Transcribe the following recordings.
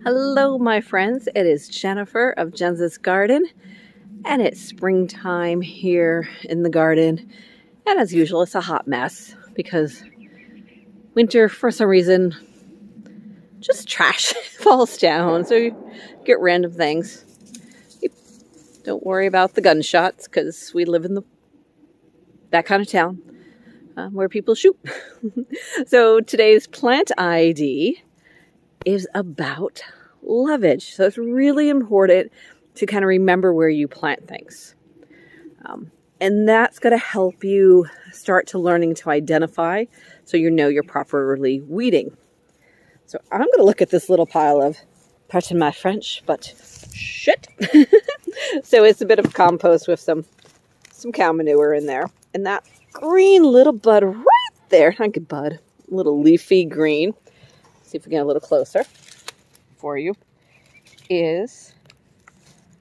Hello, my friends. It is Jennifer of Jen's Garden, and it's springtime here in the garden. And as usual, it's a hot mess because winter, for some reason, just trash falls down. So you get random things. Don't worry about the gunshots because we live in that kind of town where people shoot. So today's plant ID is about lovage. So it's really important to kind of remember where you plant things. And that's going to help you start to learning to identify so you know you're properly weeding. So I'm going to look at this little pile of, pardon my French, but shit. So it's a bit of compost with some cow manure in there. And that green little bud right there, not a bud, little leafy green. See if we get a little closer for you, is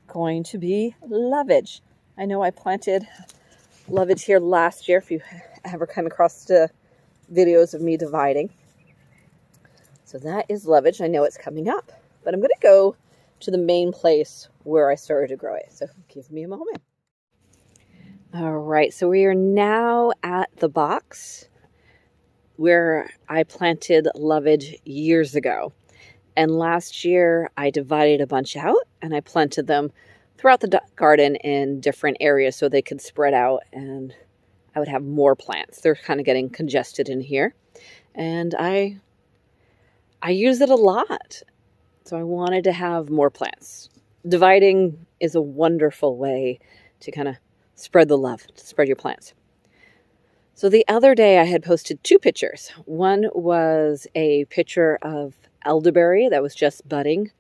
going to be lovage. I know I planted lovage here last year, if you ever come across the videos of me dividing. So that is lovage. I know it's coming up, but I'm going to go to the main place where I started to grow it. So give me a moment. All right, so we are now at the box where I planted lovage years ago. And last year I divided a bunch out and I planted them throughout the garden in different areas so they could spread out and I would have more plants. They're kind of getting congested in here. And I use it a lot. So I wanted to have more plants. Dividing is a wonderful way to kind of spread the love, to spread your plants. So the other day I had posted two pictures. One was a picture of elderberry that was just budding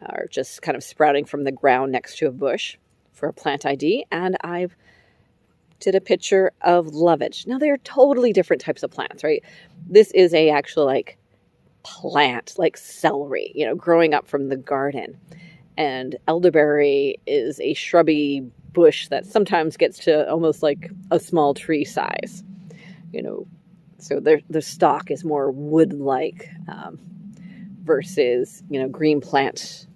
or just kind of sprouting from the ground next to a bush for a plant ID. And I did a picture of lovage. Now they're totally different types of plants, right? This is a actual plant, like celery, growing up from the garden. And elderberry is a shrubby bush that sometimes gets to almost like a small tree size, so the stalk is more wood-like versus, green plant.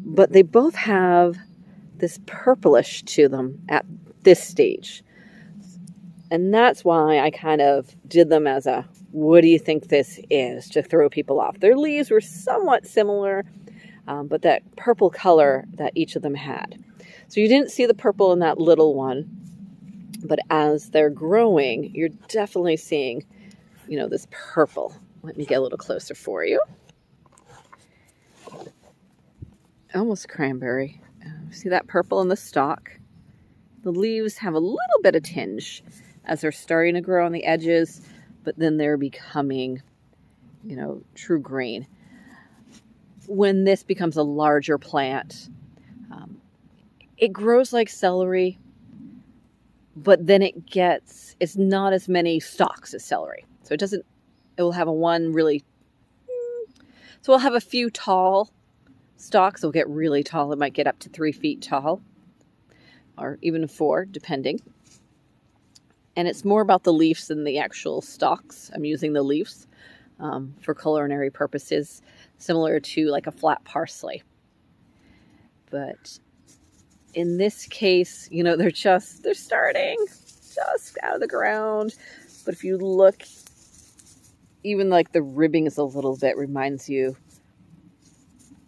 But they both have this purplish to them at this stage. And that's why I kind of did them as a, what do you think this is, to throw people off. Their leaves were somewhat similar, but that purple color that each of them had. So you didn't see the purple in that little one, but as they're growing, you're definitely seeing, this purple. Let me get a little closer for you. Almost cranberry. See that purple in the stalk? The leaves have a little bit of tinge as they're starting to grow on the edges, but then they're becoming, true green. When this becomes a larger plant, it grows like celery, but then it's not as many stalks as celery. So it will have so we'll have a few tall stalks. It'll get really tall. It might get up to 3 feet tall or even 4, depending. And it's more about the leaves than the actual stalks. I'm using the leaves for culinary purposes, similar to like a flat parsley. But in this case, they're starting just out of the ground. But if you look, even like the ribbing is a little bit, reminds you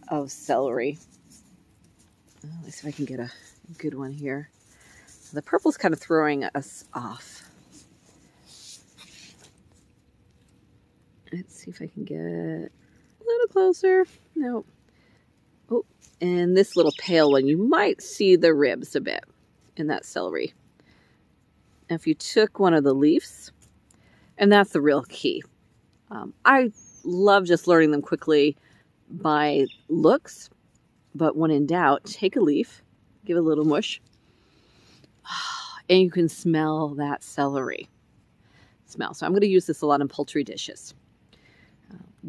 of celery. Let's see if I can get a good one here. So the purple's kind of throwing us off. Let's see if I can get a little closer. Nope. Oh, and this little pale one, you might see the ribs a bit in that celery. Now, if you took one of the leaves, and that's the real key. I love just learning them quickly by looks, but when in doubt, take a leaf, give it a little mush, and you can smell that celery smell. So I'm going to use this a lot in poultry dishes.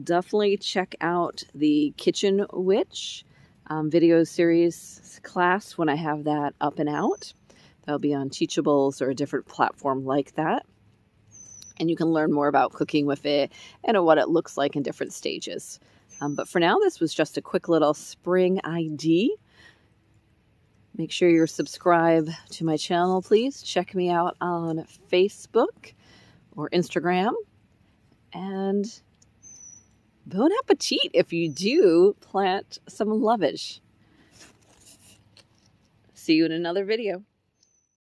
Definitely check out the Kitchen Witch video series class when I have that up and out. That'll be on Teachables or a different platform like that. and you can learn more about cooking with it and what it looks like in different stages. But for now, this was just a quick little spring ID. Make sure you're subscribed to my channel, please. Check me out on Facebook or Instagram. And bon appetit if you do plant some lovage. See you in another video.